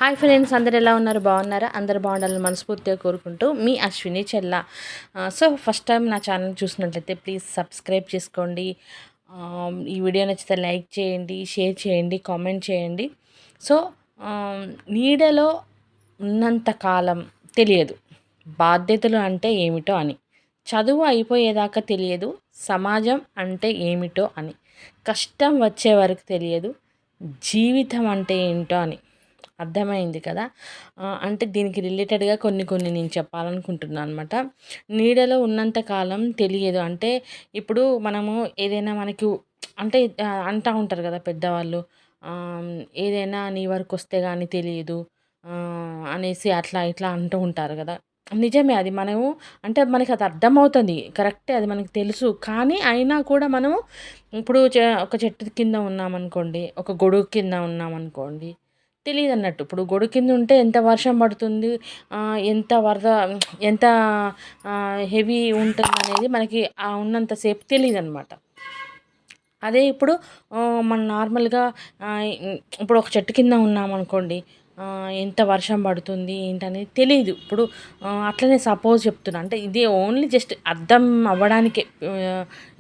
Hi friends, అందరు ఎలా ఉన్నారు? బాగున్నారా? అందరు బాగుండాలని మనస్ఫూర్తిగా కోరుకుంటూ మీ అశ్విని చెల్ల. సో ఫస్ట్ టైం నా ఛానల్ చూసినట్లయితే ప్లీజ్ సబ్స్క్రైబ్ చేసుకోండి. ఈ వీడియో నచ్చితే లైక్ చేయండి, షేర్ చేయండి, కామెంట్ చేయండి. సో నీడలో ఉన్నంత కాలం తెలియదు బాధ్యతలు అంటే ఏమిటో అని. చదువు అయిపోయేదాకా తెలియదు సమాజం అంటే ఏమిటో అని. కష్టం వచ్చే వరకు తెలియదు జీవితం అంటే ఏంటో అని. అర్థమైంది కదా? అంటే దీనికి రిలేటెడ్‌గా కొన్ని నేను చెప్పాలనుకుంటున్నాను అనమాట. నీడలో ఉన్నంత కాలం తెలియదు అంటే, ఇప్పుడు మనము ఏదైనా మనకు అంటే అంటా ఉంటారు కదా పెద్దవాళ్ళు. ఏదైనా నీ వరకొస్తే గాని తెలియదు అనేసి అట్లా ఇట్లా అంటూ ఉంటారు కదా! నిజమే అది. మనము అంటే మనకది అర్థమవుతుంది. కరెక్టే, అది మనకు తెలుసు. కానీ అయినా కూడా మనము ఇప్పుడు ఒక చెట్టు కింద ఉన్నామనుకోండి, ఒక గొడుగు కింద ఉన్నామనుకోండి, తెలీదన్నట్టు. ఇప్పుడు గొడుగు కింద ఉంటే ఎంత వర్షం పడుతుంది, ఎంత వరద, ఎంత హెవీ ఉంటుందనేది మనకి ఉన్నంత సేపు తెలీదనమాట. అదే ఇప్పుడు మనం నార్మల్‌గా ఇప్పుడు ఒక చెట్టు కింద ఉన్నామనుకోండి, ఎంత వర్షం పడుతుంది ఏంటనేది తెలీదు. ఇప్పుడు అట్లనే సపోజ్ చెప్తున్నా. అంటే ఇది ఓన్లీ జస్ట్ అర్థం అవ్వడానికే.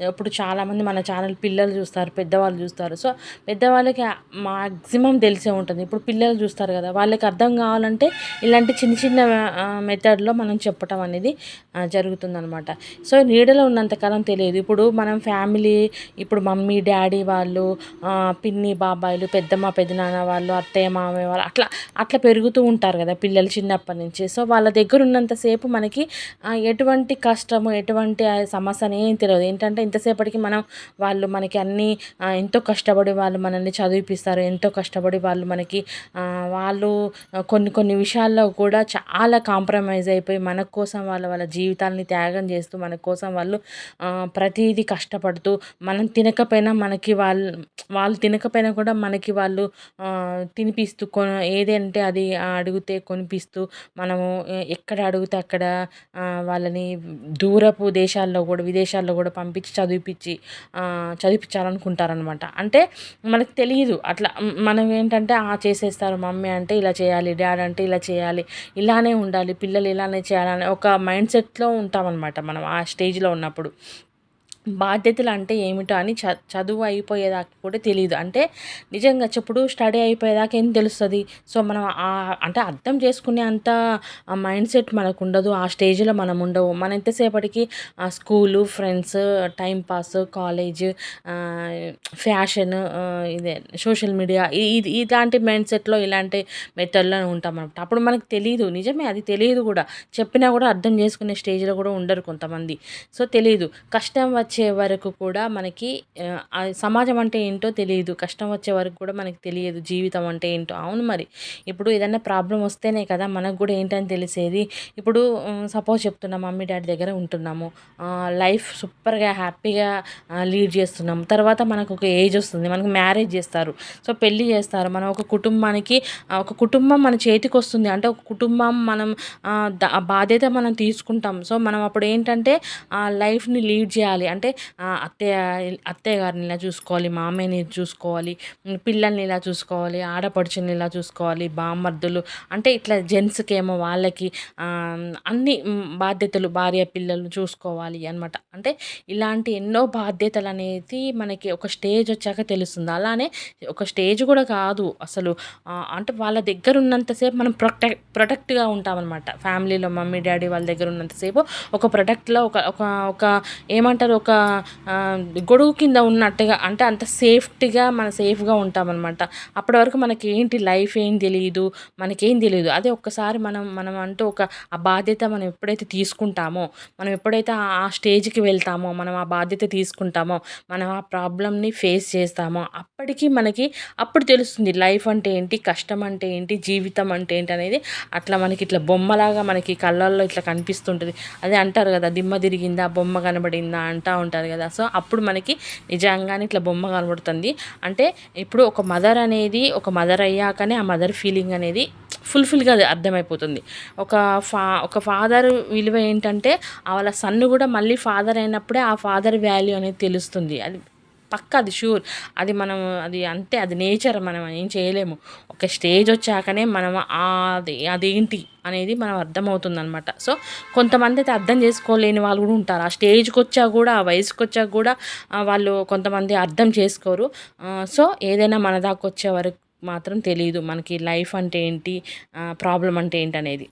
ఇప్పుడు చాలామంది మన ఛానల్ పిల్లలు చూస్తారు, పెద్దవాళ్ళు చూస్తారు. సో పెద్దవాళ్ళకి మాక్సిమం తెలిసే ఉంటుంది. ఇప్పుడు పిల్లలు చూస్తారు కదా, వాళ్ళకి అర్థం కావాలంటే ఇలాంటి చిన్న చిన్న మెథడ్‌లో మనం చెప్పటం అనేది జరుగుతుందనమాట. సో నీడలో ఉన్నంతకాలం తెలియదు. ఇప్పుడు మనం ఫ్యామిలీ, ఇప్పుడు మమ్మీ డాడీ వాళ్ళు, పిన్ని బాబాయిలు, పెద్దమ్మ పెదనాన్న వాళ్ళు, అత్తయ్య మామయ్య వాళ్ళు అట్లా పెరుగుతూ ఉంటారు కదా పిల్లలు చిన్నప్పటి నుంచి. సో వాళ్ళ దగ్గర ఉన్నంత సేపు మనకి ఎటువంటి కష్టము, ఎటువంటి సమస్య అనేం తెలియదు. ఏంటంటే ఇంతసేపటికి వాళ్ళు మనకి అన్నీ ఎంతో కష్టపడి వాళ్ళు మనల్ని చదివిపిస్తారు. ఎంతో కష్టపడి వాళ్ళు మనకి వాళ్ళు కొన్ని విషయాల్లో కూడా చాలా కాంప్రమైజ్ అయిపోయి మన కోసం వాళ్ళ జీవితాల్ని త్యాగం చేస్తూ మన కోసం వాళ్ళు ప్రతీదీ కష్టపడుతూ, మనం తినకపోయినా మనకి వాళ్ళు తినకపోయినా కూడా మనకి వాళ్ళు తినిపిస్తూ, ఏదంటే అది అడిగితే కొనిపిస్తూ, మనము ఎక్కడ అడిగితే అక్కడ వాళ్ళని దూరపు దేశాల్లో కూడా, విదేశాల్లో కూడా పంపించి చదివిపించాలనుకుంటారనమాట. అంటే మనకు తెలియదు అట్లా. మనం ఏంటంటే చేసేస్తారు మమ్మీ అంటే ఇలా చేయాలి, డాడీ అంటే ఇలా చేయాలి, ఇలానే ఉండాలి, పిల్లలు ఇలానే చేయాలని ఒక మైండ్ సెట్‌లో ఉంటామనమాట మనం ఆ స్టేజ్‌లో ఉన్నప్పుడు. బాధ్యతలు అంటే ఏమిటో అని చదువు అయిపోయేదాకా కూడా తెలీదు. అంటే నిజంగా ఇప్పుడు స్టడీ అయిపోయేదాకా ఏం తెలుస్తది? సో మనం అంటే అర్థం చేసుకునే అంత మైండ్ సెట్ మనకుండదు. ఆ స్టేజ్‌లో మనం ఉండవు. మనం ఎంతసేపటికి school, friends, time pass, college, fashion, ఇదే సోషల్ మీడియా, ఇలాంటి మైండ్ సెట్‌లో, ఇలాంటి మెథడ్‌లో ఉంటామనమాట. అప్పుడు మనకు తెలీదు. నిజమే, అది తెలియదు కూడా. చెప్పినా కూడా అర్థం చేసుకునే స్టేజ్‌లో కూడా ఉండరు కొంతమంది. సో తెలీదు. కష్టం వచ్చే వరకు కూడా మనకి సమాజం అంటే ఏంటో తెలియదు. కష్టం వచ్చే వరకు కూడా మనకి తెలియదు జీవితం అంటే ఏంటో. అవును మరి. ఇప్పుడు ఏదన్నా ప్రాబ్లమ్ వస్తేనే కదా మనకు కూడా ఏంటని తెలిసేది. ఇప్పుడు సపోజ్ చెప్తున్నా, మమ్మీ డాడీ దగ్గర ఉంటున్నాము, లైఫ్ సూపర్‌గా హ్యాపీగా లీడ్ చేస్తున్నాము. తర్వాత మనకు ఒక ఏజ్ వస్తుంది, మనకు మ్యారేజ్ చేస్తారు, సో పెళ్లి చేస్తారు. మనం ఒక కుటుంబం మన చేతికి వస్తుంది. అంటే ఒక కుటుంబం మనం బాధ్యత మనం తీసుకుంటాం. సో మనం అప్పుడు ఏంటంటే లైఫ్‌ని లీడ్ చేయాలి. అంటే అత్తయ్య గారిని ఇలా చూసుకోవాలి, మామయ్యని చూసుకోవాలి, పిల్లల్ని ఇలా చూసుకోవాలి, ఆడపడుచుని ఇలా చూసుకోవాలి, బామర్దులు అంటే ఇట్లా జెంట్స్‌కేమో వాళ్ళకి అన్ని బాధ్యతలు, భార్య పిల్లలు చూసుకోవాలి అనమాట. అంటే ఇలాంటి ఎన్నో బాధ్యతలనేది మనకి ఒక స్టేజ్ వచ్చాక తెలుస్తుంది. అలానే ఒక స్టేజ్ కూడా కాదు అసలు. అంటే వాళ్ళ దగ్గర ఉన్నంత సేపు మనం ప్రొటెక్ట్‌గా ఉంటామనమాట. ఫ్యామిలీలో మమ్మీ డాడీ వాళ్ళ దగ్గర ఉన్నంత సేపు ఒక ప్రొటెక్ట్‌లో ఒక ఒక ఒక ఏమంటారు, ఒక గొడుగు కింద ఉన్నట్టుగా, అంటే అంత సేఫ్‌గా ఉంటామనమాట. అప్పటి వరకు మనకి ఏంటి లైఫ్ ఏం తెలీదు, మనకేం తెలీదు. అదే ఒక్కసారి మనం అంటూ ఆ బాధ్యత మనం ఎప్పుడైతే తీసుకుంటామో, మనం ఎప్పుడైతే ఆ స్టేజ్‌కి వెళ్తామో, మనం ఆ బాధ్యత తీసుకుంటామో, మనం ఆ ప్రాబ్లమ్‌ని ఫేస్ చేస్తామో, అప్పుడు తెలుస్తుంది లైఫ్ అంటే ఏంటి, కష్టం అంటే ఏంటి, జీవితం అంటే ఏంటి అనేది. అట్లా మనకి ఇట్లా బొమ్మలాగా మనకి కళ్ళల్లో ఇట్లా కనిపిస్తుంటుంది. అదే అంటారు కదా, దిమ్మ తిరిగిందా బొమ్మ కనబడిందా అంటూ ఉంటారు కదా. సో అప్పుడు మనకి నిజంగానే ఇట్లా బొమ్మ కనబడుతుంది. అంటే ఇప్పుడు ఒక మదర్ అయ్యాకనే ఆ మదర్ ఫీలింగ్ అనేది ఫుల్ఫిల్గా అర్థమైపోతుంది. ఒక ఫాదర్ విలువ ఏంటంటే వాళ్ళ సన్ కూడా మళ్ళీ ఫాదర్ అయినప్పుడే ఆ ఫాదర్ వాల్యూ అనేది తెలుస్తుంది. అది పక్కా అది ష్యూర్. అది అంతే, అది నేచర్, మనం ఏం చేయలేము. ఒక స్టేజ్ వచ్చాకనే మనం అదేంటి అనేది మనం అర్థమవుతుందనమాట. సో, కొంతమందైతే అర్థం చేసుకోలేని వాళ్ళు కూడా ఉంటారు. ఆ స్టేజ్‌కొచ్చాక గూడా, ఆ వయసుకొచ్చాక గూడా వాళ్ళు కొంతమంది అర్థం చేసుకోరు. సో, ఏదైనా మన దాకొచ్చే వరకు మాత్రం తెలీదు మనకి లైఫ్ అంటే ఏంటి, ప్రాబ్లమ్ అంటే ఏంటనేది.